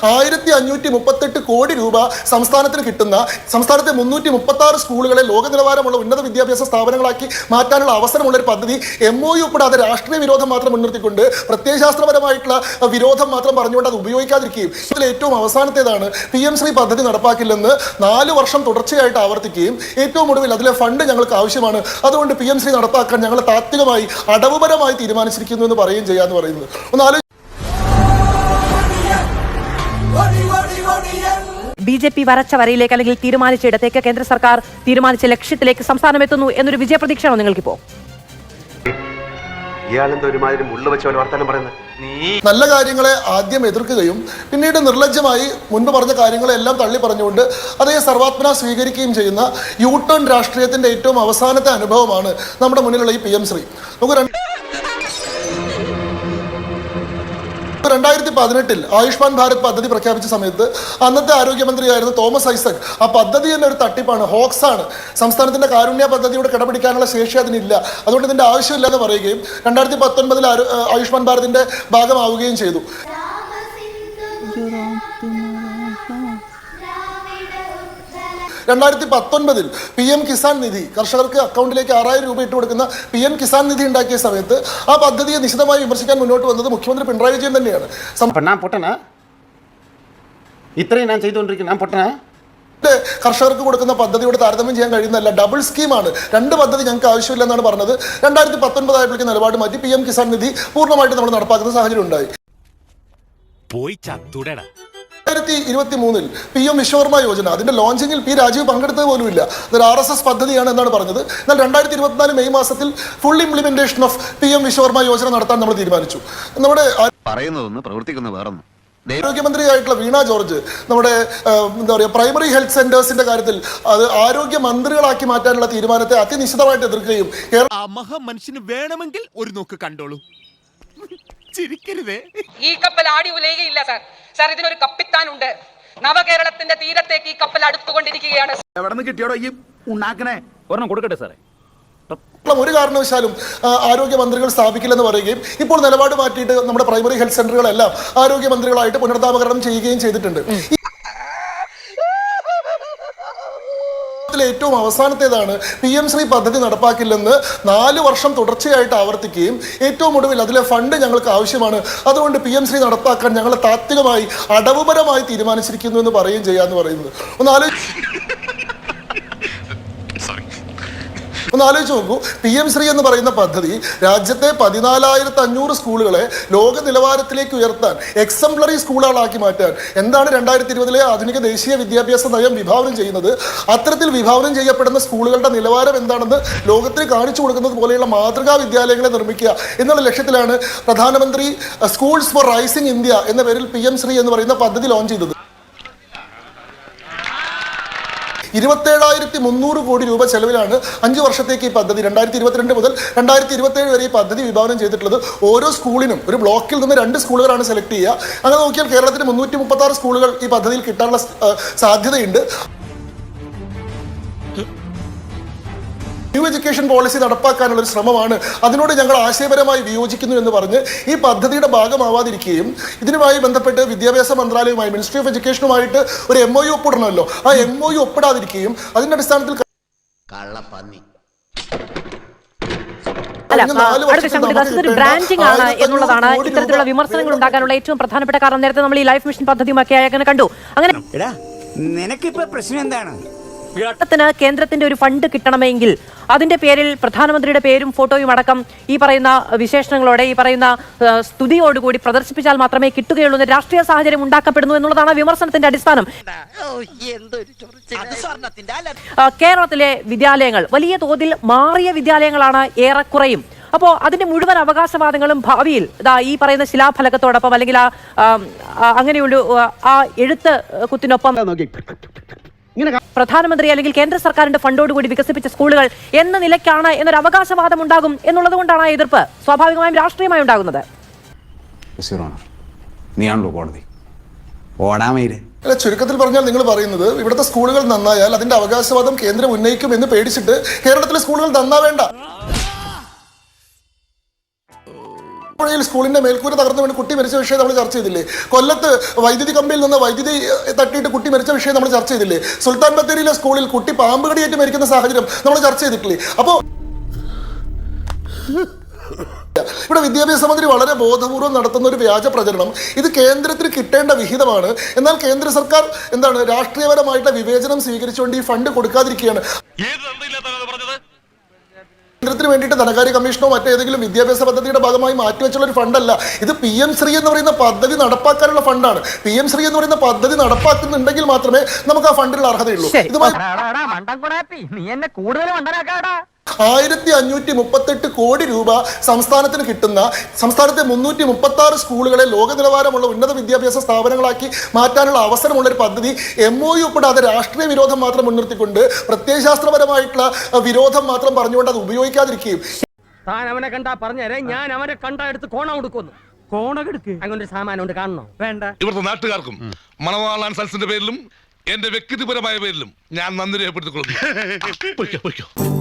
1538 കോടി രൂപ സംസ്ഥാനത്തിന് കിട്ടുന്ന സംസ്ഥാനത്തെ 336 സ്കൂളുകളെ ലോക നിലവാരമുള്ള ഉന്നത വിദ്യാഭ്യാസ സ്ഥാപനങ്ങളാക്കി മാറ്റാനുള്ള അവസരമുള്ള ഒരു പദ്ധതി MOU ഉൾപ്പെടാതെ രാഷ്ട്രീയ വിരോധം മാത്രം മുൻനിർത്തിക്കൊണ്ട് പ്രത്യയശാസ്ത്രപരമായിട്ടുള്ള വിരോധം മാത്രം പറഞ്ഞുകൊണ്ട് അത് ഉപയോഗിക്കാതിരിക്കുകയും ഇതിൽ ഏറ്റവും അവസാനത്തേതാണ് PM ശ്രീ പദ്ധതി നടപ്പാക്കില്ലെന്ന് 4 വർഷം തുടർച്ചയായിട്ട് ആവർത്തിക്കുകയും ഏറ്റവും ഒടുവിൽ അതിലെ ഫണ്ട് ഞങ്ങൾക്ക് ആവശ്യമാണ്, അതുകൊണ്ട് PM ശ്രീ നടപ്പാക്കാൻ ഞങ്ങൾ താത്വികമായി അടവുപരമായി തീരുമാനിച്ചിരിക്കുന്നു എന്ന് പറയുകയും ചെയ്യാന്ന് പറയുന്നത് ഒന്ന് BJP വരച്ച വരയിലേക്ക് അല്ലെങ്കിൽ തീരുമാനിച്ച ഇടത്തേക്ക് കേന്ദ്ര സർക്കാർ തീരുമാനിച്ച ലക്ഷ്യത്തിലേക്ക് സംസ്ഥാനം എത്തുന്നു എന്നൊരു വിജയപ്രതീക്ഷയാണോ നിങ്ങൾക്കിപ്പോ? നല്ല കാര്യങ്ങളെ ആദ്യം എതിർക്കുകയും പിന്നീട് നിർലജ്ജമായി മുൻപ് പറഞ്ഞ കാര്യങ്ങളെല്ലാം തള്ളി പറഞ്ഞുകൊണ്ട് അതേ സർവാത്മന സ്വീകരിക്കുകയും ചെയ്യുന്ന യൂട്ടേൺ രാഷ്ട്രീയത്തിന്റെ ഏറ്റവും അവസാനത്തെ അനുഭവമാണ് നമ്മുടെ മുന്നിലുള്ള ഈ PM ശ്രീ. നമുക്ക് 2018 ആയുഷ്മാൻ ഭാരത് പദ്ധതി പ്രഖ്യാപിച്ച സമയത്ത് അന്നത്തെ ആരോഗ്യമന്ത്രിയായിരുന്നു തോമസ് ഐസക് ആ പദ്ധതി തന്നെ ഒരു തട്ടിപ്പാണ്, ഹോക്സ് ആണ്, സംസ്ഥാനത്തിന്റെ കാരുണ്യ പദ്ധതിയോട് കിടപിടിക്കാനുള്ള ശേഷി അതിനില്ല, അതുകൊണ്ട് ഇതിന്റെ ആവശ്യമില്ല എന്ന് പറയുകയും 2019 ആയുഷ്മാൻ ഭാരതിന്റെ ഭാഗമാവുകയും ചെയ്തു. 2019 PM കിസാൻ നിധി കർഷകർക്ക് അക്കൗണ്ടിലേക്ക് 6000 രൂപ ഇട്ട് കൊടുക്കുന്ന PM കിസാൻ നിധി ഉണ്ടാക്കിയ സമയത്ത് ആ പദ്ധതിയെ നിശിതമായി വിമർശിക്കാൻ മുന്നോട്ട് വന്നത് മുഖ്യമന്ത്രി പിണറായി വിജയൻ തന്നെയാണ്. കർഷകർക്ക് കൊടുക്കുന്ന പദ്ധതിയോട് താരതമ്യം ചെയ്യാൻ കഴിയുന്നതല്ല, ഡബിൾ സ്കീമാണ്, 2 പദ്ധതി ഞങ്ങൾക്ക് ആവശ്യമില്ല എന്നാണ് പറഞ്ഞത്. 2019 ആയപ്പോഴേക്ക് നിലപാട് മാറ്റി PM കിസാൻ നിധി പൂർണ്ണമായിട്ട് നമ്മൾ നടപ്പാക്കുന്ന സാഹചര്യം ഉണ്ടായി. 2023 PM വിശ്വകർമ്മ യോജന അതിന്റെ ലോഞ്ചിങ്ങിൽ P രാജീവ് പങ്കെടുത്തത് പോലുമില്ല, അതൊരു RSS പദ്ധതിയാണ് എന്നാണ് പറഞ്ഞത്. എന്നാൽ 2024 മെയ് മാസത്തിൽ full implementation of PM Vishwakarma Yojana നടത്താൻ നമ്മൾ തീരുമാനിച്ചു. നമ്മുടെ ആരോഗ്യമന്ത്രിയായിട്ടുള്ള വീണ ജോർജ് നമ്മുടെ എന്താ പറയുക പ്രൈമറി ഹെൽത്ത് സെന്റേഴ്സിന്റെ കാര്യത്തിൽ അത് ആരോഗ്യ മന്ത്രികളാക്കി മാറ്റാനുള്ള തീരുമാനത്തെ അതിനിശ്ചിതമായിട്ട് എതിർക്കുകയും മനുഷ്യന് വേണമെങ്കിൽ ഒരു നോക്ക് കണ്ടോളൂ. ഈ കപ്പൽ ആടി ഉലയുകയില്ല സാർ. സാർ ഇതിനൊരു കപ്പിത്താനുണ്ട്. നവകേരളത്തിന്റെ തീരത്തേക്ക് ഈ കപ്പൽ അടുത്തുകൊണ്ടിരിക്കുകയാണ്. എവിടെ നിന്ന് കിട്ടിയോടോ ഈ ഉണ്ടാക്കണേ? ഒരെണ്ണം കൊടുക്കട്ടെ സാറേ. ഒരു കാരണവശാലും ആരോഗ്യമന്ത്രികൾ സ്ഥാപിക്കില്ലെന്ന് പറയുകയും ഇപ്പോൾ നിലപാട് മാറ്റിയിട്ട് നമ്മുടെ പ്രൈമറി ഹെൽത്ത് സെന്ററുകളെല്ലാം ആരോഗ്യമന്ത്രികളായിട്ട് പുനർനാമകരണം ചെയ്യുകയും ചെയ്തിട്ടുണ്ട്. ഏറ്റവും അവസാനത്തേതാണ് PM ശ്രീ പദ്ധതി നടപ്പാക്കില്ലെന്ന് 4 വർഷം തുടർച്ചയായിട്ട് ആവർത്തിക്കുകയും ഏറ്റവും ഒടുവിൽ അതിലെ ഫണ്ട് ഞങ്ങൾക്ക് ആവശ്യമാണ്, അതുകൊണ്ട് PM ശ്രീ നടപ്പാക്കാൻ ഞങ്ങൾ താത്വികമായി അടവുപരമായി തീരുമാനിച്ചിരിക്കുന്നു എന്ന് പറയുകയും ചെയ്യാന്ന് പറയുന്നത് ഒന്ന് ആലോചിച്ച് നോക്കൂ. PM ശ്രീ എന്ന് പറയുന്ന പദ്ധതി രാജ്യത്തെ 14,500 സ്കൂളുകളെ ലോക നിലവാരത്തിലേക്ക് ഉയർത്താൻ എക്സംപ്ലറി സ്കൂളുകളാക്കി മാറ്റാൻ എന്താണ് 2020 ആധുനിക ദേശീയ വിദ്യാഭ്യാസ നയം വിഭാവനം ചെയ്യുന്നത്, അത്തരത്തിൽ വിഭാവനം ചെയ്യപ്പെടുന്ന സ്കൂളുകളുടെ നിലവാരം എന്താണെന്ന് ലോകത്തിന് കാണിച്ചു കൊടുക്കുന്നത് പോലെയുള്ള മാതൃകാ വിദ്യാലയങ്ങളെ നിർമ്മിക്കുക എന്നുള്ള ലക്ഷ്യത്തിലാണ് പ്രധാനമന്ത്രി സ്കൂൾസ് ഫോർ റൈസിംഗ് ഇന്ത്യ എന്ന പേരിൽ PM ശ്രീ എന്ന് പറയുന്ന പദ്ധതി ലോഞ്ച് ചെയ്തത്. 27,300 കോടി രൂപ ചെലവിലാണ് 5 വർഷത്തേക്ക് ഈ പദ്ധതി 2022 മുതൽ 2027 വരെ ഈ പദ്ധതി വിഭാവനം ചെയ്തിട്ടുള്ളത്. ഓരോ സ്കൂളിനും ഒരു ബ്ലോക്കിൽ നിന്ന് 2 സ്കൂളുകളാണ് സെലക്ട് ചെയ്യുക. അങ്ങനെ നോക്കിയാൽ കേരളത്തിന് 336 സ്കൂളുകൾ ഈ പദ്ധതിയിൽ കിട്ടാനുള്ള സാധ്യതയുണ്ട്. ന്യൂ എഡ്യൂക്കേഷൻ പോളിസി നടപ്പാക്കാനുള്ള ഒരു ശ്രമമാണ്, അതിനോട് ഞങ്ങൾ ആശയപരമായി വിയോജിക്കുന്നു എന്ന് പറഞ്ഞ് ഈ പദ്ധതിയുടെ ഭാഗമാവാതിരിക്കുകയും ഇതിനുമായി ബന്ധപ്പെട്ട് വിദ്യാഭ്യാസ മന്ത്രാലയവുമായി മിനിസ്ട്രി ഓഫ് എഡ്യൂക്കേഷനുമായിട്ട് ഒരു MOU ഒപ്പിടണമല്ലോ, ആ MOU ഒപ്പിടാതിരിക്കുകയും അതിന്റെ അടിസ്ഥാനത്തിൽ ബ്രാൻഡിംഗ് ആണ് എന്നുള്ളതാണ് ഇത്തരത്തിലുള്ള വിമർശനങ്ങൾ ഉണ്ടാകാനുള്ള ഏറ്റവും പ്രധാനപ്പെട്ട കാരണം. നേരത്തെ നമ്മൾ ഈ ലൈഫ് മിഷൻ പദ്ധതിയുമൊക്കെ അങ്ങനെ കണ്ടു. അങ്ങനെ നിനക്കിപ്പോ പ്രശ്നം എന്താണ്? ത്തിന് കേന്ദ്രത്തിന്റെ ഒരു ഫണ്ട് കിട്ടണമെങ്കിൽ അതിന്റെ പേരിൽ പ്രധാനമന്ത്രിയുടെ പേരും ഫോട്ടോയും അടക്കം ഈ പറയുന്ന വിശേഷണങ്ങളോടെ ഈ പറയുന്ന സ്തുതിയോടുകൂടി പ്രദർശിപ്പിച്ചാൽ മാത്രമേ കിട്ടുകയുള്ളൂ എന്ന് രാഷ്ട്രീയ സാഹചര്യം ഉണ്ടാക്കപ്പെടുന്നു എന്നുള്ളതാണ് വിമർശനത്തിന്റെ അടിസ്ഥാനം. കേരളത്തിലെ വിദ്യാലയങ്ങൾ വലിയ തോതിൽ മാറിയ വിദ്യാലയങ്ങളാണ് ഏറെക്കുറയും. അപ്പോൾ അതിന്റെ മുഴുവൻ അവകാശവാദങ്ങളും ഭാവിയിൽ ഈ പറയുന്ന ശിലാഫലകത്തോടൊപ്പം അല്ലെങ്കിൽ അങ്ങനെയുള്ള ആ എഴുത്ത് കുത്തിനൊപ്പം പ്രധാനമന്ത്രി അല്ലെങ്കിൽ കേന്ദ്ര സർക്കാരിന്റെ ഫണ്ടോടുകൂടി വികസിപ്പിച്ച സ്കൂളുകൾ എന്ന നിലയ്ക്കാണ് എന്നൊരു അവകാശവാദം ഉണ്ടാകും എന്നുള്ളത് കൊണ്ടാണ് എതിർപ്പ് സ്വാഭാവികമായും രാഷ്ട്രീയമായി ഉണ്ടാകുന്നത്. ചുരുക്കത്തിൽ പറഞ്ഞാൽ നിങ്ങൾ പറയുന്നത് ഇവിടുത്തെ സ്കൂളുകൾ നന്നായാൽ അതിന്റെ അവകാശവാദം കേന്ദ്രം ഉന്നയിക്കും എന്ന് പേടിച്ചിട്ട് കേരളത്തിലെ സ്കൂളുകൾ നന്നാവേണ്ട. പുഴയിൽ സ്കൂളിന്റെ മേൽക്കൂര തകർന്നു വീണ് കുട്ടി മരിച്ച വിഷയം നമ്മൾ ചർച്ച ചെയ്തില്ലേ? കൊല്ലത്ത് വൈദ്യുതി കമ്പിയിൽ നിന്ന് വൈദ്യുതി തട്ടിയിട്ട് കുട്ടി മരിച്ച വിഷയം നമ്മൾ ചർച്ച ചെയ്തില്ലേ? സുൽത്താൻ ബത്തേരിയിലെ സ്കൂളിൽ കുട്ടി പാമ്പ് കടിയേറ്റ് മരിക്കുന്ന സാഹചര്യം നമ്മൾ ചർച്ച ചെയ്തിട്ടില്ലേ? അപ്പോൾ ഇവിടെ വിദ്യാഭ്യാസ മന്ത്രി വളരെ ബോധപൂർവം നടത്തുന്ന ഒരു വ്യാജ പ്രചരണം, ഇത് കേന്ദ്രത്തിന് കിട്ടേണ്ട വിഹിതമാണ്. എന്നാൽ കേന്ദ്ര സർക്കാർ എന്താണ് രാഷ്ട്രീയപരമായിട്ടുള്ള വിവേചനം സ്വീകരിച്ചുകൊണ്ട് ഈ ഫണ്ട് കൊടുക്കാതിരിക്കുകയാണ്. കേന്ദ്രത്തിന് വേണ്ടിയിട്ട് ധനകാര്യ കമ്മീഷനോ മറ്റേതെങ്കിലും വിദ്യാഭ്യാസ പദ്ധതിയുടെ ഭാഗമായി മാറ്റിവെച്ചുള്ള ഒരു ഫണ്ടല്ല ഇത്. PM ശ്രീ എന്ന് പറയുന്ന പദ്ധതി നടപ്പാക്കാനുള്ള ഫണ്ടാണ്. PM ശ്രീ എന്ന് പറയുന്ന പദ്ധതി നടപ്പാക്കുന്നുണ്ടെങ്കിൽ മാത്രമേ നമുക്ക് ആ ഫണ്ടിനുള്ള അർഹതയുള്ളൂ. ഇതുമായി 1538 കോടി രൂപ സംസ്ഥാനത്തിന് കിട്ടുന്ന, സംസ്ഥാനത്തെ 336 സ്കൂളുകളെ ലോക നിലവാരമുള്ള ഉന്നത വിദ്യാഭ്യാസ സ്ഥാപനങ്ങളാക്കി മാറ്റാനുള്ള അവസരമുള്ള ഒരു പദ്ധതി MOU ഉൾപ്പെടാതെ രാഷ്ട്രീയ വിരോധം മാത്രം മുൻനിർത്തിക്കൊണ്ട് പ്രത്യയശാസ്ത്രപരമായിട്ടുള്ള വിരോധം മാത്രം പറഞ്ഞുകൊണ്ട് അത് ഉപയോഗിക്കാതിരിക്കുകയും. താൻ അവനെ കണ്ടാ പറഞ്ഞേരെ, ഞാൻ അവനെ കണ്ടാ എടുത്ത് കോണം കൊടുക്കുന്നു. കോണമെടുക്ക് അങ്ങനെ സാമാനം ഉണ്ട്, കാണണോ? വേണ്ട. ഇവിടുത്തെ നാട്ടുകാർക്കും മണവാളാൻ സൽസിന്റെ പേരിലും എന്റെ വ്യക്തിപരമായ പേരിലും ഞാൻ നന്ദി രേഖപ്പെടുത്തിക്കൊള്ളുന്നു.